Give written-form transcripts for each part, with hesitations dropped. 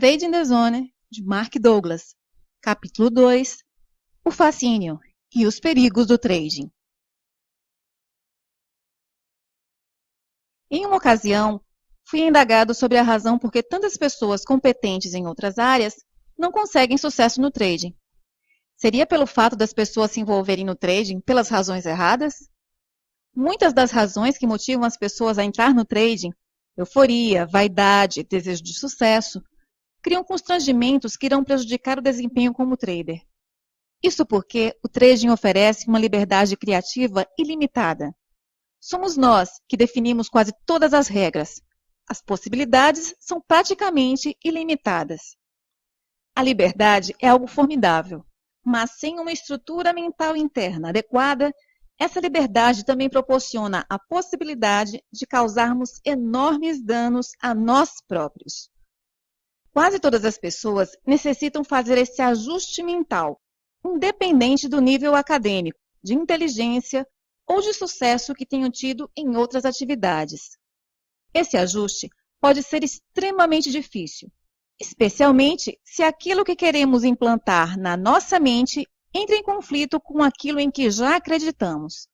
Trading the Zone, de Mark Douglas. Capítulo 2. O fascínio e os perigos do trading. Em uma ocasião, fui indagado sobre a razão por que tantas pessoas competentes em outras áreas não conseguem sucesso no trading. Seria pelo fato das pessoas se envolverem no trading pelas razões erradas? Muitas das razões que motivam as pessoas a entrar no trading, euforia, vaidade, desejo de sucesso, criam constrangimentos que irão prejudicar o desempenho como trader. Isso porque o trading oferece uma liberdade criativa ilimitada. Somos nós que definimos quase todas as regras. As possibilidades são praticamente ilimitadas. A liberdade é algo formidável, mas sem uma estrutura mental interna adequada, essa liberdade também proporciona a possibilidade de causarmos enormes danos a nós próprios. Quase todas as pessoas necessitam fazer esse ajuste mental, independente do nível acadêmico, de inteligência ou de sucesso que tenham tido em outras atividades. Esse ajuste pode ser extremamente difícil, especialmente se aquilo que queremos implantar na nossa mente entra em conflito com aquilo em que já acreditamos.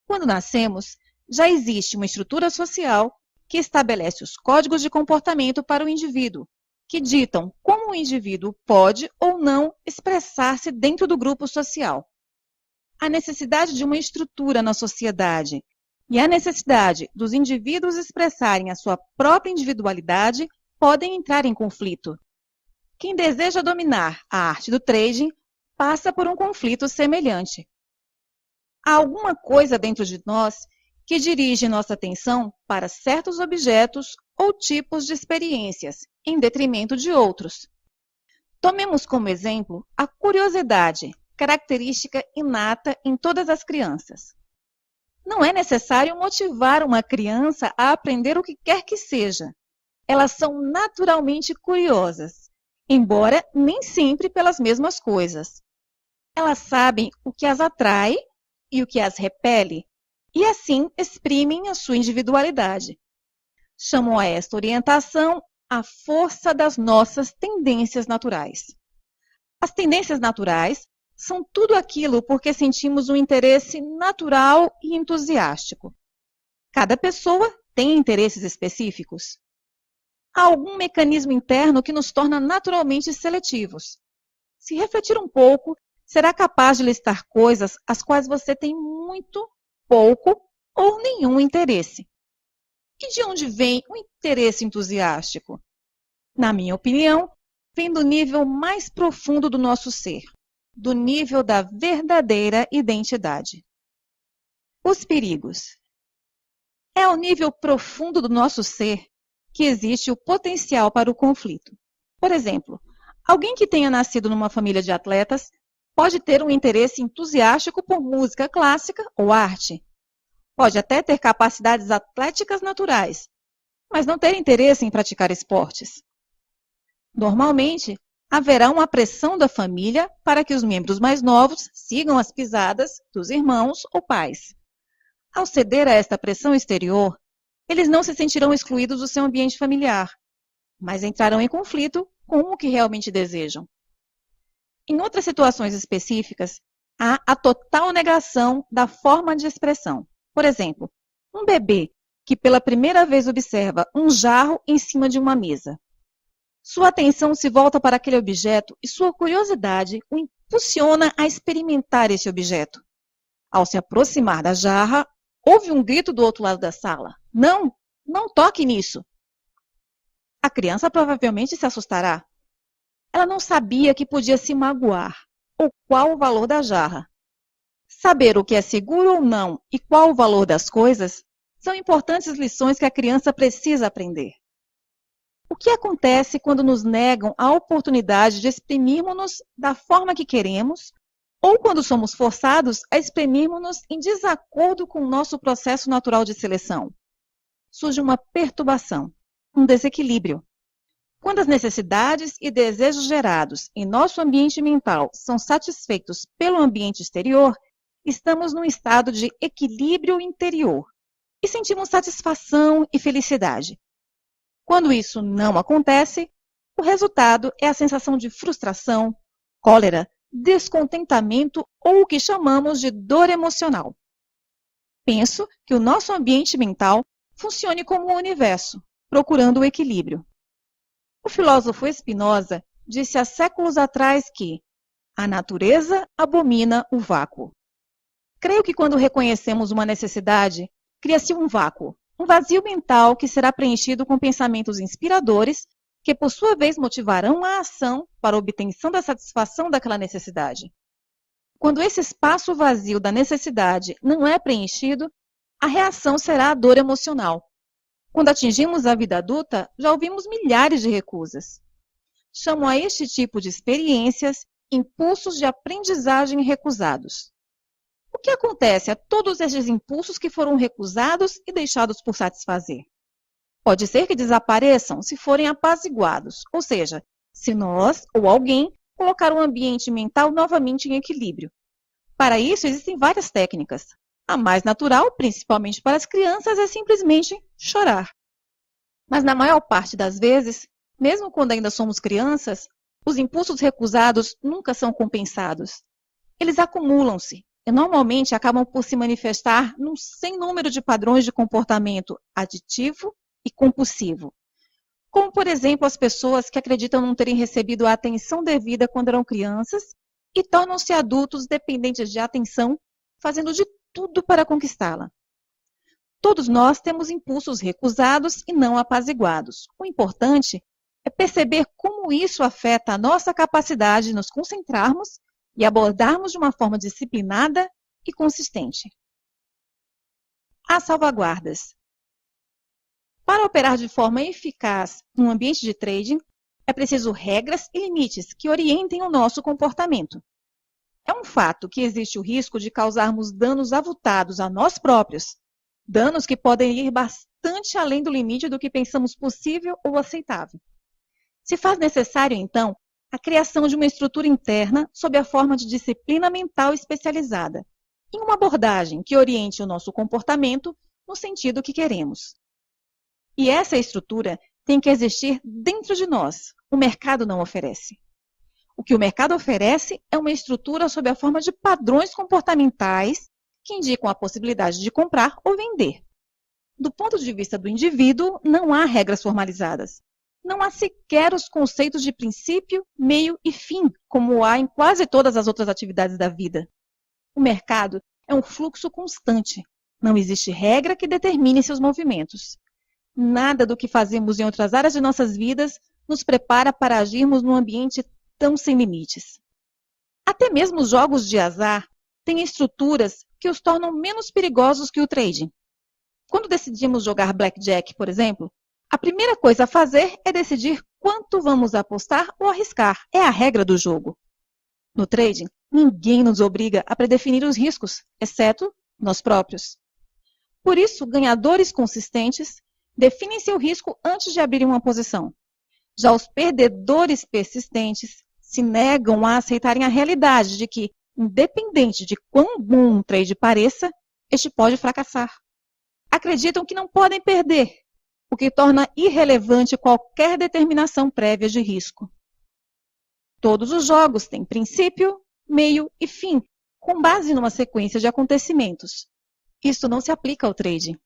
Quando nascemos, já existe uma estrutura social que estabelece os códigos de comportamento para o indivíduo, que ditam como o indivíduo pode ou não expressar-se dentro do grupo social. A necessidade de uma estrutura na sociedade e a necessidade dos indivíduos expressarem a sua própria individualidade podem entrar em conflito. Quem deseja dominar a arte do trading passa por um conflito semelhante. Há alguma coisa dentro de nós que dirige nossa atenção para certos objetos ou tipos de experiências, em detrimento de outros. Tomemos como exemplo a curiosidade, característica inata em todas as crianças. Não é necessário motivar uma criança a aprender o que quer que seja. Elas são naturalmente curiosas, embora nem sempre pelas mesmas coisas. Elas sabem o que as atrai e o que as repele, e assim exprimem a sua individualidade. Chamam a esta orientação a força das nossas tendências naturais. As tendências naturais são tudo aquilo por que sentimos um interesse natural e entusiástico. Cada pessoa tem interesses específicos. Há algum mecanismo interno que nos torna naturalmente seletivos. Se refletir um pouco, será capaz de listar coisas às quais você tem muito, pouco ou nenhum interesse. E de onde vem o interesse entusiástico? Na minha opinião, vem do nível mais profundo do nosso ser, do nível da verdadeira identidade. Os perigos. É ao nível profundo do nosso ser que existe o potencial para o conflito. Por exemplo, alguém que tenha nascido numa família de atletas pode ter um interesse entusiástico por música clássica ou arte. Pode até ter capacidades atléticas naturais, mas não ter interesse em praticar esportes. Normalmente, haverá uma pressão da família para que os membros mais novos sigam as pisadas dos irmãos ou pais. Ao ceder a esta pressão exterior, eles não se sentirão excluídos do seu ambiente familiar, mas entrarão em conflito com o que realmente desejam. Em outras situações específicas, há a total negação da forma de expressão. Por exemplo, um bebê que pela primeira vez observa um jarro em cima de uma mesa. Sua atenção se volta para aquele objeto e sua curiosidade o impulsiona a experimentar esse objeto. Ao se aproximar da jarra, houve um grito do outro lado da sala. Não, não toque nisso. A criança provavelmente se assustará. Ela não sabia que podia se magoar, ou qual o valor da jarra. Saber o que é seguro ou não e qual o valor das coisas são importantes lições que a criança precisa aprender. O que acontece quando nos negam a oportunidade de exprimirmos-nos da forma que queremos ou quando somos forçados a exprimirmos-nos em desacordo com o nosso processo natural de seleção? Surge uma perturbação, um desequilíbrio. Quando as necessidades e desejos gerados em nosso ambiente mental são satisfeitos pelo ambiente exterior, estamos num estado de equilíbrio interior e sentimos satisfação e felicidade. Quando isso não acontece, O resultado é a sensação de frustração, cólera, descontentamento ou o que chamamos de dor emocional. Penso que o nosso ambiente mental funcione como um universo, procurando o equilíbrio. O filósofo Spinoza disse há séculos atrás que a natureza abomina o vácuo. Creio que quando reconhecemos uma necessidade, cria-se um vácuo, um vazio mental que será preenchido com pensamentos inspiradores que, por sua vez, motivarão a ação para a obtenção da satisfação daquela necessidade. Quando esse espaço vazio da necessidade não é preenchido, a reação será a dor emocional. Quando atingimos a vida adulta, já ouvimos milhares de recusas. Chamo a este tipo de experiências impulsos de aprendizagem recusados. O que acontece a todos estes impulsos que foram recusados e deixados por satisfazer? Pode ser que desapareçam se forem apaziguados, ou seja, se nós ou alguém colocar o ambiente mental novamente em equilíbrio. Para isso, existem várias técnicas. A mais natural, principalmente para as crianças, é simplesmente chorar. Mas na maior parte das vezes, mesmo quando ainda somos crianças, os impulsos recusados nunca são compensados. Eles acumulam-se e normalmente acabam por se manifestar num sem número de padrões de comportamento aditivo e compulsivo. Como, por exemplo, as pessoas que acreditam não terem recebido a atenção devida quando eram crianças e tornam-se adultos dependentes de atenção, fazendo de tudo para conquistá-la. Todos nós temos impulsos recusados e não apaziguados. O importante é perceber como isso afeta a nossa capacidade de nos concentrarmos e abordarmos de uma forma disciplinada e consistente. As salvaguardas. Para operar de forma eficaz num ambiente de trading, é preciso regras e limites que orientem o nosso comportamento. É um fato que existe o risco de causarmos danos avultados a nós próprios, danos que podem ir bastante além do limite do que pensamos possível ou aceitável. Se faz necessário, então, a criação de uma estrutura interna sob a forma de disciplina mental especializada, em uma abordagem que oriente o nosso comportamento no sentido que queremos. E essa estrutura tem que existir dentro de nós. O mercado não oferece. O que o mercado oferece é uma estrutura sob a forma de padrões comportamentais que indicam a possibilidade de comprar ou vender. Do ponto de vista do indivíduo, não há regras formalizadas. Não há sequer os conceitos de princípio, meio e fim, como há em quase todas as outras atividades da vida. O mercado é um fluxo constante. Não existe regra que determine seus movimentos. Nada do que fazemos em outras áreas de nossas vidas nos prepara para agirmos num ambiente tão sem limites. Até mesmo os jogos de azar têm estruturas que os tornam menos perigosos que o trading. Quando decidimos jogar blackjack, por exemplo, a primeira coisa a fazer é decidir quanto vamos apostar ou arriscar. É a regra do jogo. No trading, ninguém nos obriga a predefinir os riscos, exceto nós próprios. Por isso, ganhadores consistentes definem seu risco antes de abrirem uma posição. Já os perdedores persistentes se negam a aceitarem a realidade de que, independente de quão bom um trade pareça, este pode fracassar. Acreditam que não podem perder, o que torna irrelevante qualquer determinação prévia de risco. Todos os jogos têm princípio, meio e fim, com base numa sequência de acontecimentos. Isso não se aplica ao trading.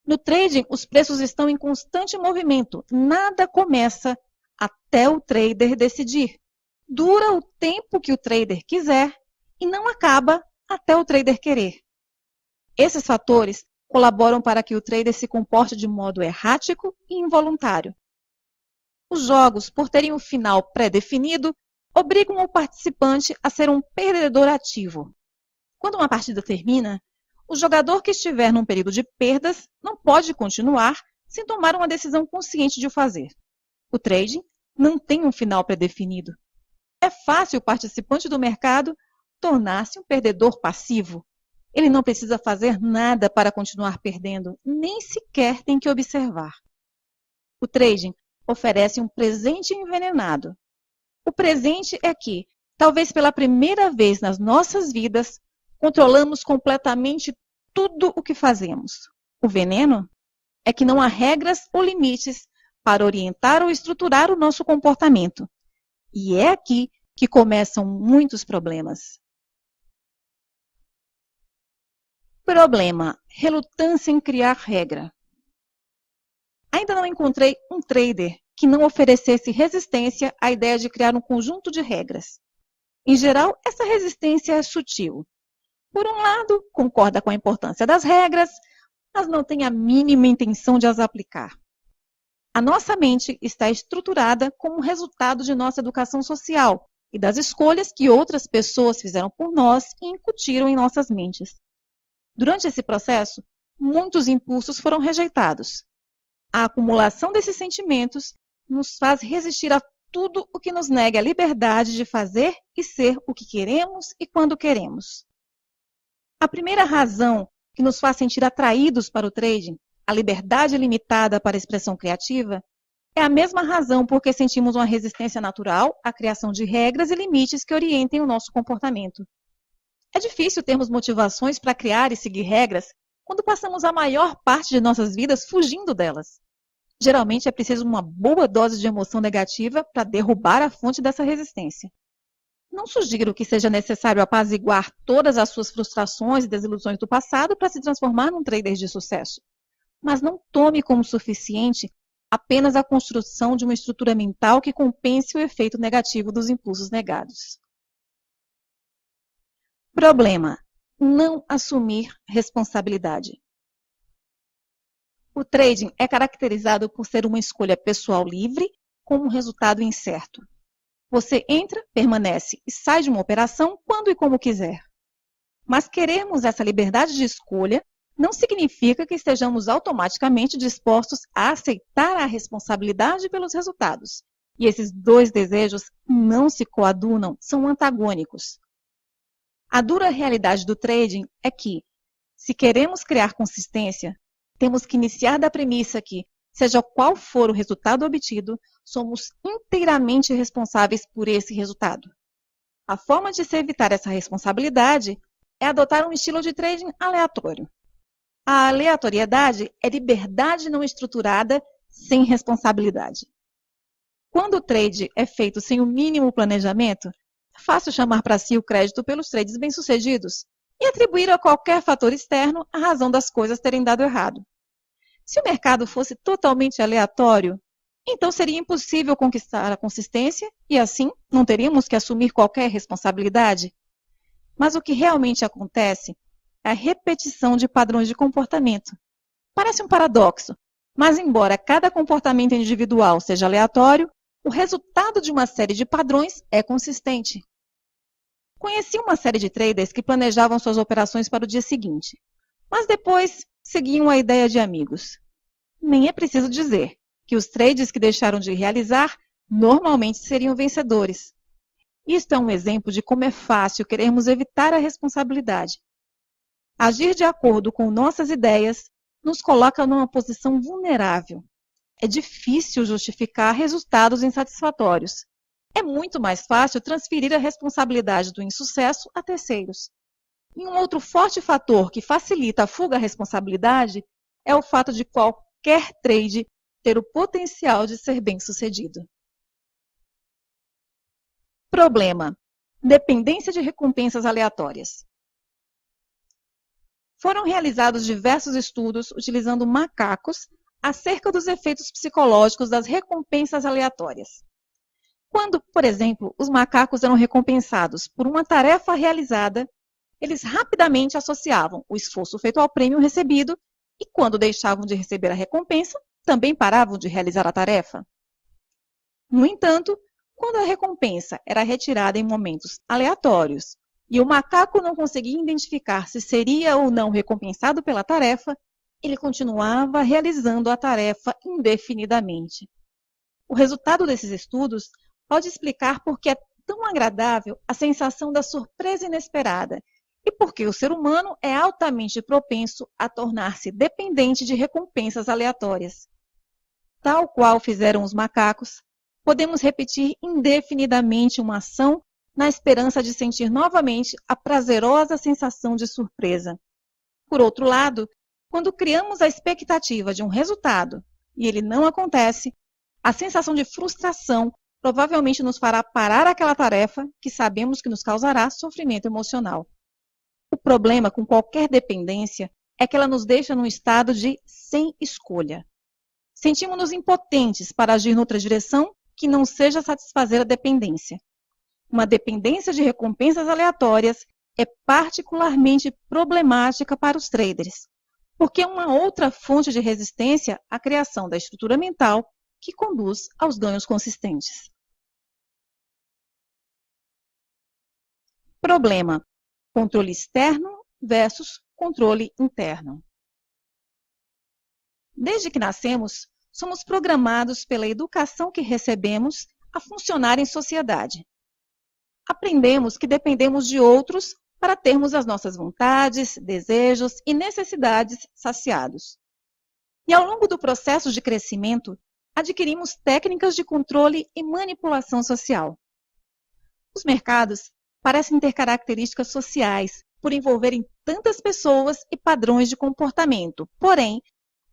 No trading, os preços estão em constante movimento. Nada começa até o trader decidir. Dura o tempo que o trader quiser e não acaba até o trader querer. Esses fatores colaboram para que o trader se comporte de modo errático e involuntário. Os jogos, por terem um final pré-definido, obrigam o participante a ser um perdedor ativo. Quando uma partida termina, o jogador que estiver num período de perdas não pode continuar sem tomar uma decisão consciente de o fazer. O trading não tem um final pré-definido. É fácil o participante do mercado tornar-se um perdedor passivo. Ele não precisa fazer nada para continuar perdendo, nem sequer tem que observar. O trading oferece um presente envenenado. O presente é que, talvez pela primeira vez nas nossas vidas, controlamos completamente tudo o que fazemos. O veneno é que não há regras ou limites para orientar ou estruturar o nosso comportamento. E é aqui que começam muitos problemas. Problema: relutância em criar regra. Ainda não encontrei um trader que não oferecesse resistência à ideia de criar um conjunto de regras. Em geral, essa resistência é sutil. Por um lado, concorda com a importância das regras, mas não tem a mínima intenção de as aplicar. A nossa mente está estruturada como resultado de nossa educação social e das escolhas que outras pessoas fizeram por nós e incutiram em nossas mentes. Durante esse processo, muitos impulsos foram rejeitados. A acumulação desses sentimentos nos faz resistir a tudo o que nos negue a liberdade de fazer e ser o que queremos e quando queremos. A primeira razão que nos faz sentir atraídos para o trading, a liberdade limitada para a expressão criativa, é a mesma razão por que sentimos uma resistência natural à criação de regras e limites que orientem o nosso comportamento. É difícil termos motivações para criar e seguir regras quando passamos a maior parte de nossas vidas fugindo delas. Geralmente é preciso uma boa dose de emoção negativa para derrubar a fonte dessa resistência. Não sugiro que seja necessário apaziguar todas as suas frustrações e desilusões do passado para se transformar num trader de sucesso. Mas não tome como suficiente apenas a construção de uma estrutura mental que compense o efeito negativo dos impulsos negados. Problema: não assumir responsabilidade. O trading é caracterizado por ser uma escolha pessoal livre com um resultado incerto. Você entra, permanece e sai de uma operação quando e como quiser. Mas querermos essa liberdade de escolha não significa que estejamos automaticamente dispostos a aceitar a responsabilidade pelos resultados. E esses dois desejos não se coadunam, são antagônicos. A dura realidade do trading é que, se queremos criar consistência, temos que iniciar da premissa que, seja qual for o resultado obtido, somos inteiramente responsáveis por esse resultado. A forma de se evitar essa responsabilidade é adotar um estilo de trading aleatório. A aleatoriedade é liberdade não estruturada sem responsabilidade. Quando o trade é feito sem o mínimo planejamento, é fácil chamar para si o crédito pelos trades bem-sucedidos e atribuir a qualquer fator externo a razão das coisas terem dado errado. Se o mercado fosse totalmente aleatório, então seria impossível conquistar a consistência e, assim, não teríamos que assumir qualquer responsabilidade. Mas o que realmente acontece é a repetição de padrões de comportamento. Parece um paradoxo, mas embora cada comportamento individual seja aleatório, o resultado de uma série de padrões é consistente. Conheci uma série de traders que planejavam suas operações para o dia seguinte, mas depois seguiam a ideia de amigos. Nem é preciso dizer que os trades que deixaram de realizar normalmente seriam vencedores. Isto é um exemplo de como é fácil querermos evitar a responsabilidade. Agir de acordo com nossas ideias nos coloca numa posição vulnerável. É difícil justificar resultados insatisfatórios. É muito mais fácil transferir a responsabilidade do insucesso a terceiros. E um outro forte fator que facilita a fuga à responsabilidade é o fato de qualquer trade ter o potencial de ser bem-sucedido. Problema: dependência de recompensas aleatórias. Foram realizados diversos estudos utilizando macacos acerca dos efeitos psicológicos das recompensas aleatórias. Quando, por exemplo, os macacos eram recompensados por uma tarefa realizada, eles rapidamente associavam o esforço feito ao prêmio recebido e, quando deixavam de receber a recompensa, também paravam de realizar a tarefa. No entanto, quando a recompensa era retirada em momentos aleatórios e o macaco não conseguia identificar se seria ou não recompensado pela tarefa, ele continuava realizando a tarefa indefinidamente. O resultado desses estudos pode explicar por que é tão agradável a sensação da surpresa inesperada e por que o ser humano é altamente propenso a tornar-se dependente de recompensas aleatórias. Tal qual fizeram os macacos, podemos repetir indefinidamente uma ação na esperança de sentir novamente a prazerosa sensação de surpresa. Por outro lado, quando criamos a expectativa de um resultado e ele não acontece, A sensação de frustração provavelmente nos fará parar aquela tarefa que sabemos que nos causará sofrimento emocional. O problema com qualquer dependência é que ela nos deixa num estado de sem escolha. Sentimos-nos impotentes para agir noutra direção que não seja satisfazer a dependência. Uma dependência de recompensas aleatórias é particularmente problemática para os traders, porque é uma outra fonte de resistência à criação da estrutura mental que conduz aos ganhos consistentes. Problema: controle externo versus controle interno. Desde que nascemos, somos programados pela educação que recebemos a funcionar em sociedade. Aprendemos que dependemos de outros para termos as nossas vontades, desejos e necessidades saciados. E ao longo do processo de crescimento, adquirimos técnicas de controle e manipulação social. Os mercados parecem ter características sociais, por envolverem tantas pessoas e padrões de comportamento. Porém,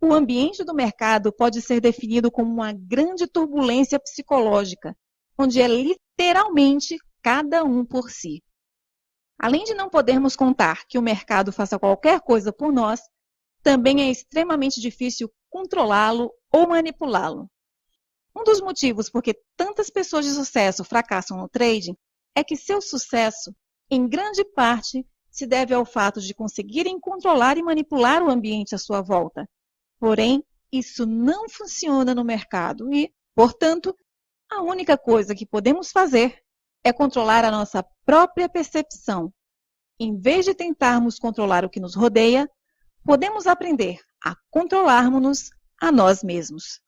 o ambiente do mercado pode ser definido como uma grande turbulência psicológica, onde é literalmente cada um por si. Além de não podermos contar que o mercado faça qualquer coisa por nós, também é extremamente difícil controlá-lo ou manipulá-lo. Um dos motivos por que tantas pessoas de sucesso fracassam no trading é que seu sucesso, em grande parte, se deve ao fato de conseguirem controlar e manipular o ambiente à sua volta. Porém, isso não funciona no mercado e, portanto, a única coisa que podemos fazer é controlar a nossa própria percepção. Em vez de tentarmos controlar o que nos rodeia, podemos aprender a controlarmos-nos a nós mesmos.